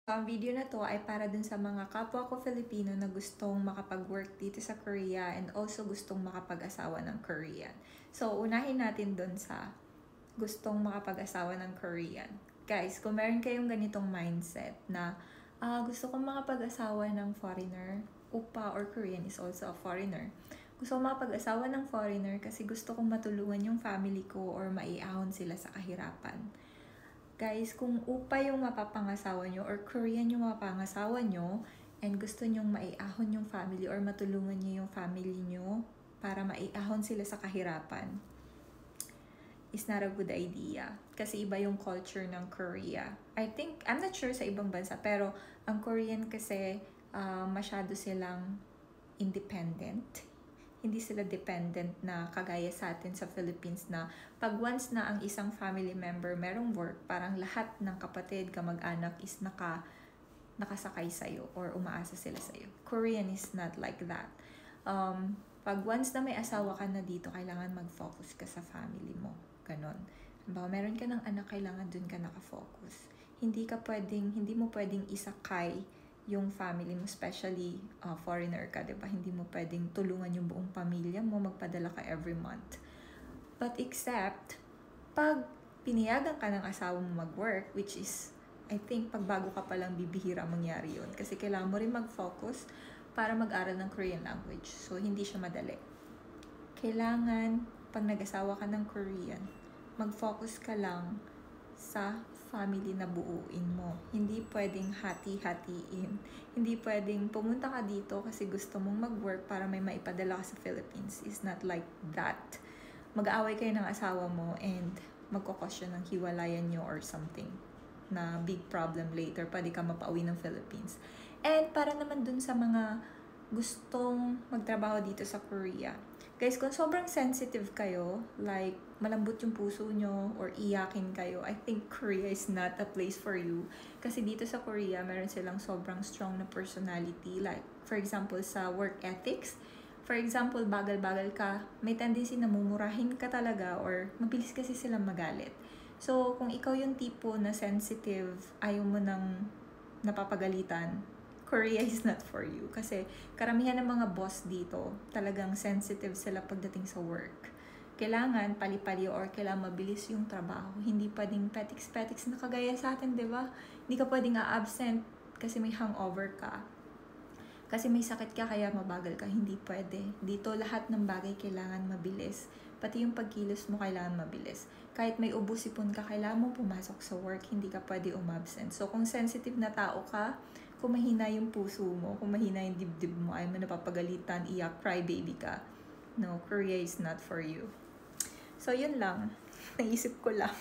Ang video na to ay para dun sa mga kapwa ko Filipino na gustong makapag-work dito sa Korea and also gustong makapag-asawa ng Korean. So, unahin natin dun sa gustong makapag-asawa ng Korean. Guys, kung meron kayong ganitong mindset na gusto kong makapag-asawa ng foreigner, Oppa or Korean is also a foreigner. Gusto kong makapag-asawa ng foreigner kasi gusto kong matulungan yung family ko or maiahon sila sa kahirapan. Guys, kung Oppa yung mapapangasawa nyo or Korean yung mapapangasawa nyo and gusto nyong maiahon yung family or matulungan nyo yung family nyo para maiahon sila sa kahirapan, is not a good idea. Kasi iba yung culture ng Korea. I'm not sure sa ibang bansa, pero ang Korean kasi masyado silang independent. Hindi sila dependent na kagaya sa atin sa Philippines na pag once na ang isang family member merong work, parang lahat ng kapatid, kamag-anak is nakasakay sa'yo or umaasa sila sa'yo. Korean is not like that. Pag once na may asawa ka na dito, kailangan mag-focus ka sa family mo. Ganon. Diba, meron ka ng anak, kailangan dun ka nakafocus. Hindi mo pwedeng isakay yung family mo, especially foreigner ka, diba? Hindi mo pwedeng tulungan yung buong pamilya mo, magpadala ka every month. But except, pag pinayagan ka ng asawa mo mag-work, which is, I think, pag bago ka palang bibihira mangyari yun. Kasi kailangan mo rin mag-focus para mag-aral ng Korean language. So, hindi siya madali. Kailangan, pag nag-asawa ka ng Korean, mag-focus ka lang sa family na buuin mo. Hindi pwedeng hati-hatiin. Hindi pwedeng pumunta ka dito kasi gusto mong mag-work para may maipadala ka sa Philippines. It's not like that. Mag-aaway kayo ng asawa mo and magkukos siya ng hiwalayan nyo or something na big problem later. Pwede ka mapauwi ng Philippines. And para naman dun sa mga gustong magtrabaho dito sa Korea, guys, kung sobrang sensitive kayo, like malambot yung puso nyo or iyakin kayo, I think Korea is not a place for you. Kasi dito sa Korea, meron silang sobrang strong na personality. Like, for example, sa work ethics. For example, bagal-bagal ka, may tendency na mumurahin ka talaga or mabilis kasi silang magalit. So, kung ikaw yung tipo na sensitive, ayaw mo nang napapagalitan, Korea is not for you. Kasi karamihan ng mga boss dito, talagang sensitive sila pagdating sa work. Kailangan pali-pali or kailangan mabilis yung trabaho. Hindi pwedeng petiks-petiks na kagaya sa atin, di ba? Hindi ka pwedeng absent kasi may hangover ka. Kasi may sakit ka kaya mabagal ka. Hindi pwede. Dito lahat ng bagay kailangan mabilis. Pati yung pagkilos mo kailangan mabilis. Kahit may ubo-sipon ka, kailangan mo pumasok sa work. Hindi ka pwede umabsent. So kung sensitive na tao ka, kung mahina yung puso mo, kung mahina yung dibdib mo, ay mo napapagalitan, iyak, cry baby ka, no, Korea is not for you. So, yun lang. Naisip ko lang.